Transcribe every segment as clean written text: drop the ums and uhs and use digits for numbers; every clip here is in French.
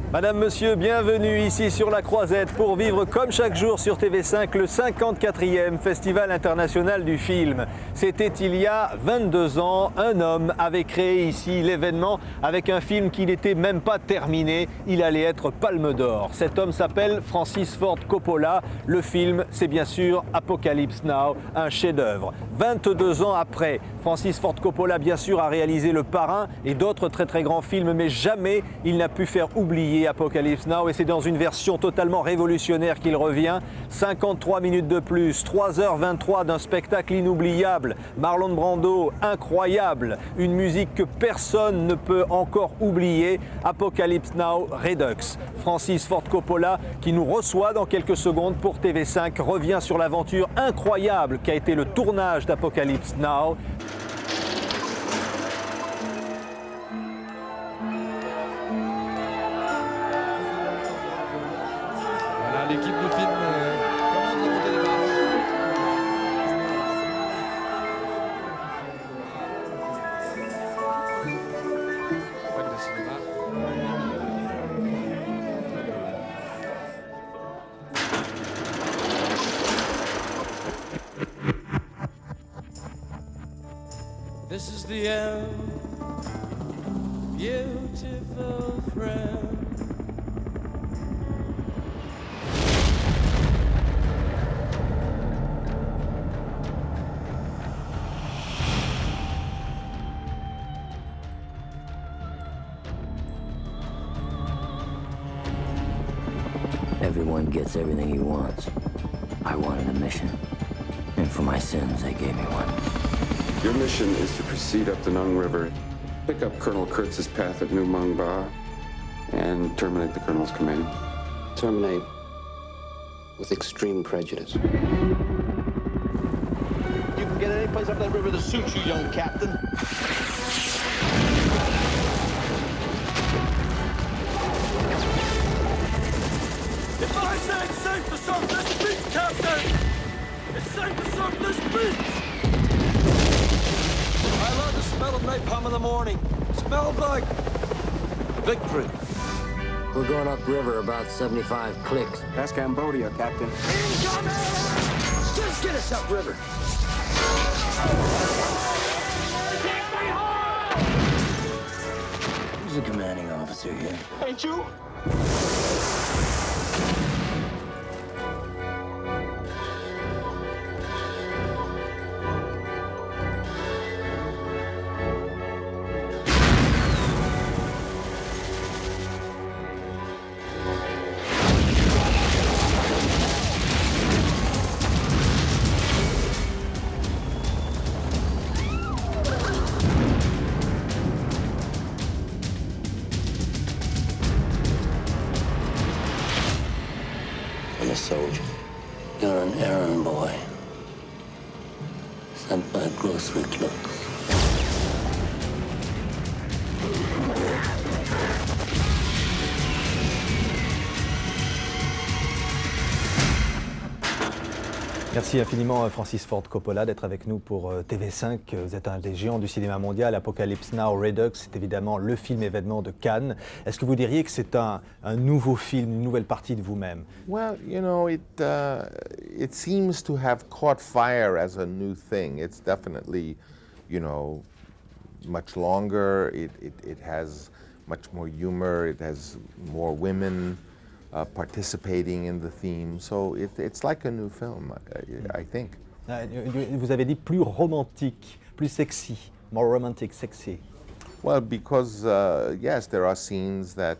Madame, Monsieur, bienvenue ici sur la Croisette pour vivre comme chaque jour sur TV5 le 54e Festival international du film. C'était il y a 22 ans, un homme avait créé ici l'événement avec un film qui n'était même pas terminé. Il allait être Palme d'Or. Cet homme s'appelle Francis Ford Coppola. Le film, c'est bien sûr Apocalypse Now, un chef-d'œuvre. 22 ans après, Francis Ford Coppola, bien sûr, a réalisé Le Parrain et d'autres très grands films, mais jamais il n'a pu faire oublier Apocalypse Now, et c'est dans une version totalement révolutionnaire qu'il revient. 53 minutes de plus, 3h23 d'un spectacle inoubliable, Marlon Brando, incroyable, une musique que personne ne peut encore oublier, Apocalypse Now Redux. Francis Ford Coppola, qui nous reçoit dans quelques secondes pour TV5, revient sur l'aventure incroyable qu'a été le tournage d'Apocalypse Now. L'équipe du film commande la montée des marches. Bac de cinéma. This is the end, beautiful friend. Everyone gets everything he wants. I wanted a mission, and for my sins, they gave me one. Your mission is to proceed up the Nung River, pick up Colonel Kurtz's path at New Mung Ba, and terminate the Colonel's command. Terminate with extreme prejudice. You can get any place up that river that suits you, young captain. I say it's safe to surf this beach, Captain! It's safe to surf this beach! I love the smell of napalm in the morning. Smells like victory. We're going upriver about 75 clicks. That's Cambodia, Captain. Incoming! Just get us upriver. Who's the commanding officer here? Ain't you? I'm a soldier. You're an errand boy. Sent by grocery clerks. Merci infiniment Francis Ford Coppola d'être avec nous pour TV5. Vous êtes un des géants du cinéma mondial. Apocalypse Now Redux, c'est évidemment le film événement de Cannes. Est-ce que vous diriez que c'est un nouveau film, une nouvelle partie de vous-même? Well, you know, it seems to have caught fire as a new thing. It's definitely, you know, much longer. It has much more humor. It has more women participating in the theme. So it's like a new film, I think. Vous avez dit plus romantique, plus sexy, more romantic, sexy. Well, because, yes, there are scenes that,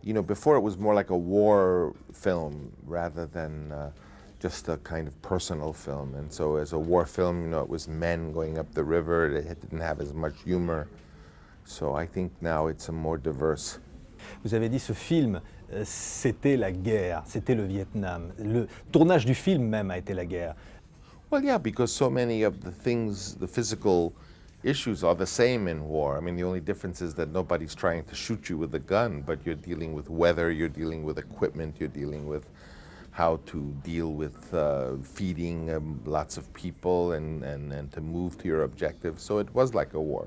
you know, before it was more like a war film rather than just a kind of personal film. And so as a war film, you know, it was men going up the river. It didn't have as much humor. So I think now it's a more diverse. Vous avez dit ce film, c'était la guerre, c'était le Vietnam. Le tournage du film même a été la guerre. Well, yeah, because so many of the things, the physical issues are the same in war. I mean, the only difference is that nobody's trying to shoot you with a gun, but you're dealing with weather, you're dealing with equipment, you're dealing with how to deal with feeding lots of people and to move to your objective. So it was like a war.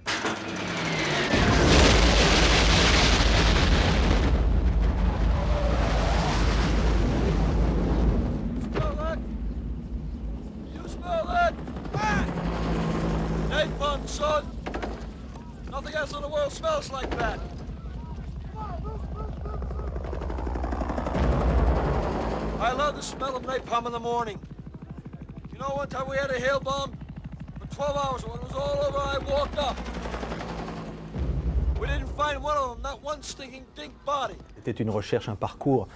smelled the smell of napalm in the morning. You know, one time we had a hail bomb for 12 hours. When it was all over, I walked up. We didn't find one of them, not one stinking dink body. C'était une recherche, un parcours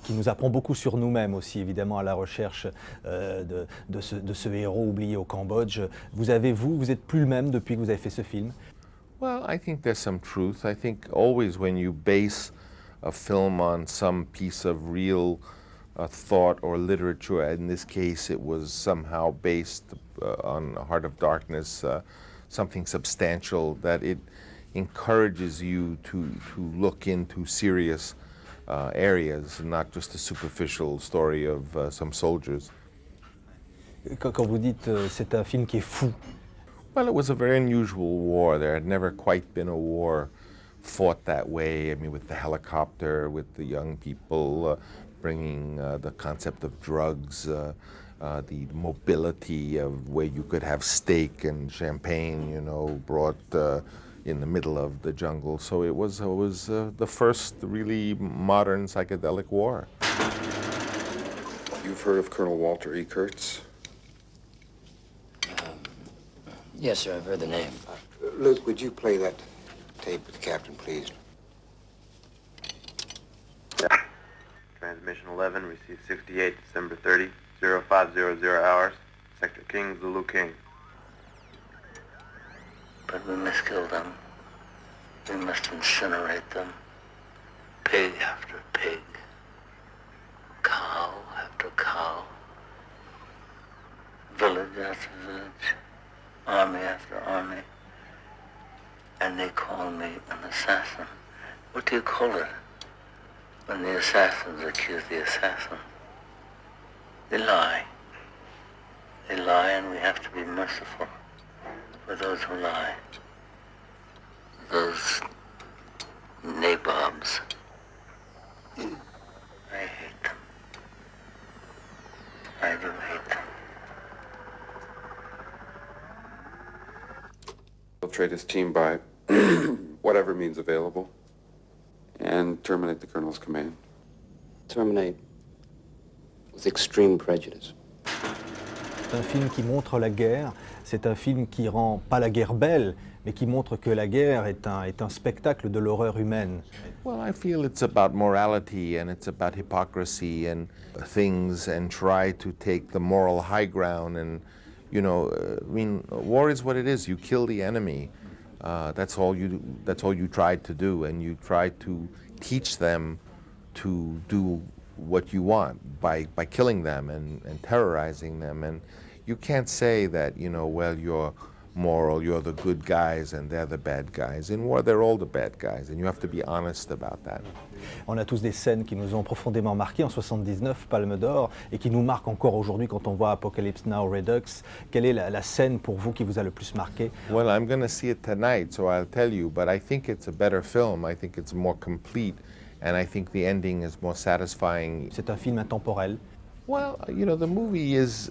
qui nous apprend beaucoup sur nous-mêmes aussi, évidemment, à la recherche de ce héros oublié au Cambodge. Vous êtes plus le même depuis que vous avez fait ce film? Well, I think there's some truth. I think always when you base a film on some piece of real thought or literature, in this case it was somehow based on Heart of Darkness, something substantial, that it encourages you to look into serious areas, not just a superficial story of some soldiers. Quand vous dites c'est un film qui est fou, well, it was a very unusual war. There had never quite been a war fought that way. I mean, with the helicopter, with the young people bringing the concept of drugs, the mobility of where you could have steak and champagne, you know, brought in the middle of the jungle. So it was the first really modern psychedelic war. You've heard of Colonel Walter E. Kurtz? Yes, sir, I've heard the name. Luke, would you play that tape with the captain, please? Transmission 11, received 68, December 30, 0500 hours, Sector King, Zulu King. But we must kill them. We must incinerate them. Pig after pig. Cow after cow. Village after village. Army after army. And they call me an assassin. What do you call it when the assassins accuse the assassin? They lie. They lie, and we have to be merciful for those who lie. Those nabobs. I hate them. I do hate them. Infiltrate his team by whatever means available and terminate the colonel's command. Terminate with extreme prejudice. C'est un film qui montre la guerre, c'est un film qui rend pas la guerre belle, mais qui montre que la guerre est un spectacle de l'horreur humaine. Well, I feel it's about morality and it's about hypocrisy and things, and try to take the moral high ground. And, you know, I mean, war is what it is. You kill the enemy. That's all you try to do, and you try to teach them to do what you want by killing them and terrorizing them. And you can't say that, you know, well, you're moral, you're the good guys and they're the bad guys. In war, they're all the bad guys, and you have to be honest about that. On a tous des scènes qui nous ont profondément marqués en 79, Palme d'Or, et qui nous marquent encore aujourd'hui quand on voit Apocalypse Now, Redux. Quelle est la scène pour vous qui vous a le plus marqué? Well, I'm going to see it tonight, so I'll tell you, but I think it's a better film. I think it's more complete, and I think the ending is more satisfying. C'est un film intemporel. Well, you know, the movie is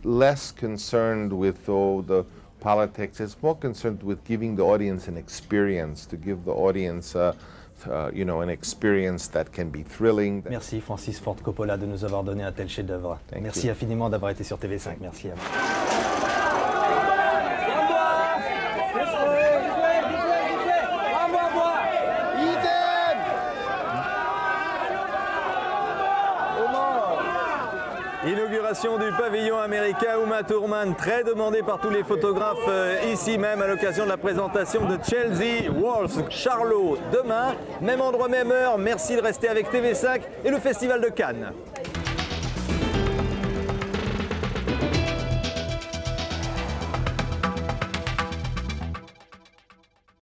less concerned with the politics. It's more concerned with giving the audience an experience, to give the audience you know, an experience that can be thrilling. Merci Francis Ford Coppola de nous avoir donné un tel chef-d'œuvre. Merci infiniment d'avoir été sur TV5. Merci à vous. Inauguration du pavillon américain Uma Thurman, très demandé par tous les photographes ici même à l'occasion de la présentation de Chelsea Wolfe. Charlot, demain, même endroit, même heure. Merci de rester avec TV5 et le Festival de Cannes.